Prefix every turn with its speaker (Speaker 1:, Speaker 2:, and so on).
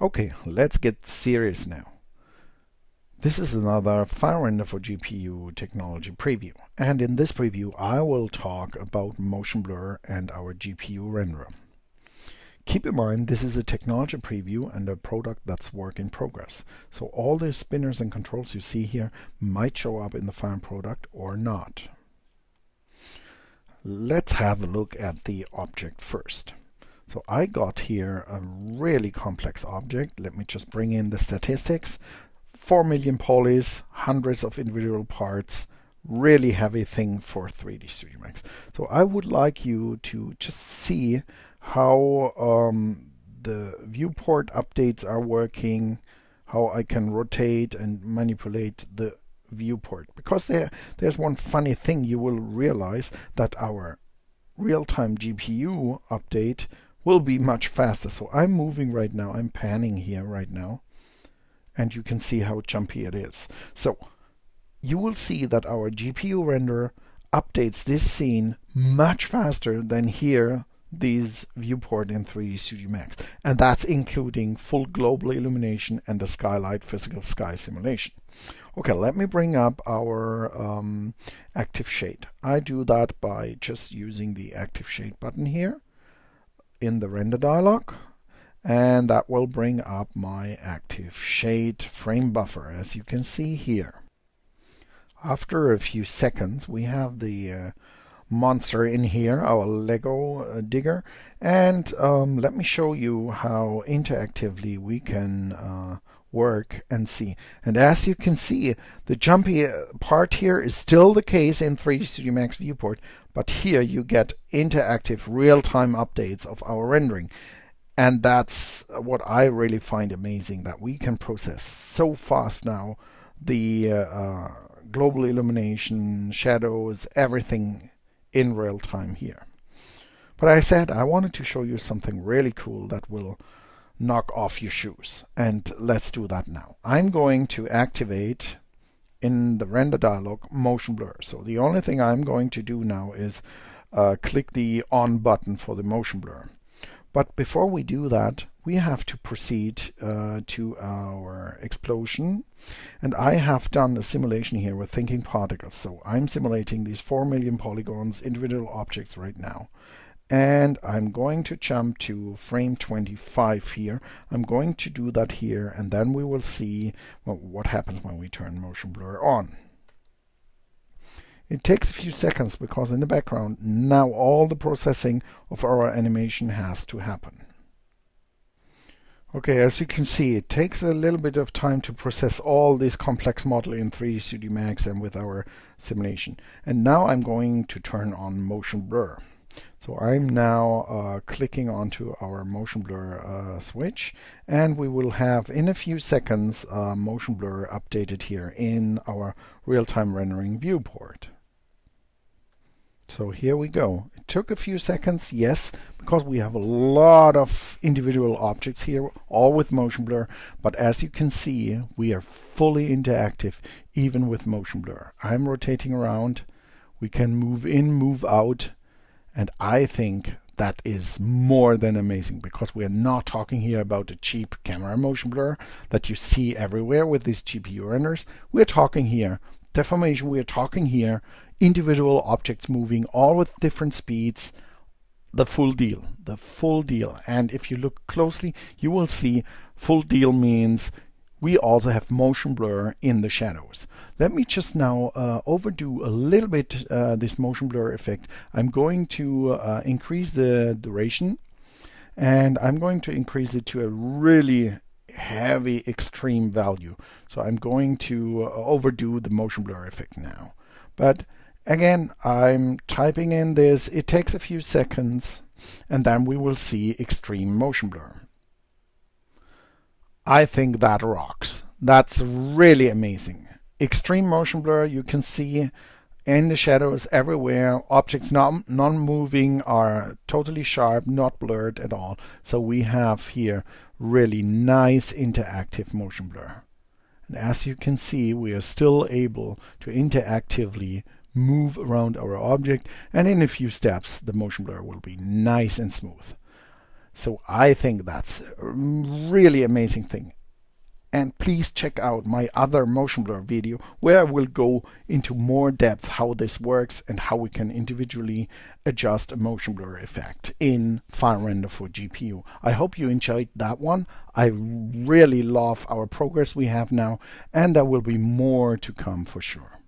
Speaker 1: Okay, let's get serious now. This is another FireRender for GPU technology preview, and in this preview I will talk about motion blur and our GPU renderer. Keep in mind this is a technology preview and a product that's work in progress, so all the spinners and controls you see here might show up in the final product or not. Let's have a look at the object first. So I got here a really complex object. Let me just bring in the statistics. 4 million polys, hundreds of individual parts, really heavy thing for 3D Studio Max. So I would like you to just see how the viewport updates are working, how I can rotate and manipulate the viewport. Because there's one funny thing you will realize, that our real-time GPU update will be much faster. So I'm moving right now, I'm panning here right now, and you can see how jumpy it is. So you will see that our GPU renderer updates this scene much faster than here this viewport in 3D Studio Max, and that's including full global illumination and the skylight physical sky simulation. Okay, let me bring up our active shade. I do that by just using the active shade button here in the render dialog, and that will bring up my active shade frame buffer, as you can see here. After a few seconds we have the monster in here, our Lego digger, and let me show you how interactively we can work and see. And as you can see, the jumpy part here is still the case in 3D Studio Max viewport, but here you get interactive real-time updates of our rendering. And that's what I really find amazing, that we can process so fast now the global illumination, shadows, everything in real time here. But I said I wanted to show you something really cool that will knock off your shoes, and let's do that now. I'm going to activate in the render dialog motion blur. So the only thing I'm going to do now is click the on button for the motion blur. But before we do that, we have to proceed to our explosion. And I have done a simulation here with thinking particles. So I'm simulating these 4 million polygons, individual objects right now. And I'm going to jump to frame 25 here. I'm going to do that here, and then we will see what happens when we turn motion blur on. It takes a few seconds because in the background now all the processing of our animation has to happen. Okay, as you can see, it takes a little bit of time to process all this complex model in 3D Studio Max and with our simulation. And now I'm going to turn on motion blur. So I'm now clicking onto our motion blur switch, and we will have in a few seconds motion blur updated here in our real-time rendering viewport. So here we go. It took a few seconds, yes, because we have a lot of individual objects here, all with motion blur, but as you can see, we are fully interactive even with motion blur. I'm rotating around, we can move in, move out, and I think that is more than amazing, because we are not talking here about a cheap camera motion blur that you see everywhere with these GPU renders. We're talking here deformation, we're talking here individual objects moving, all with different speeds, the full deal, the full deal. And if you look closely, you will see full deal means we also have motion blur in the shadows. Let me just now overdo a little bit this motion blur effect. I'm going to increase the duration, and I'm going to increase it to a really heavy extreme value. So I'm going to overdo the motion blur effect now. But again, I'm typing in this, it takes a few seconds, and then we will see extreme motion blur. I think that rocks. That's really amazing. Extreme motion blur, you can see in the shadows everywhere. Objects non-moving are totally sharp, not blurred at all. So we have here really nice interactive motion blur. And as you can see, we are still able to interactively move around our object, and in a few steps the motion blur will be nice and smooth. So I think that's a really amazing thing. And please check out my other motion blur video where I will go into more depth how this works and how we can individually adjust a motion blur effect in FileRender for GPU. I hope you enjoyed that one. I really love our progress we have now, and there will be more to come for sure.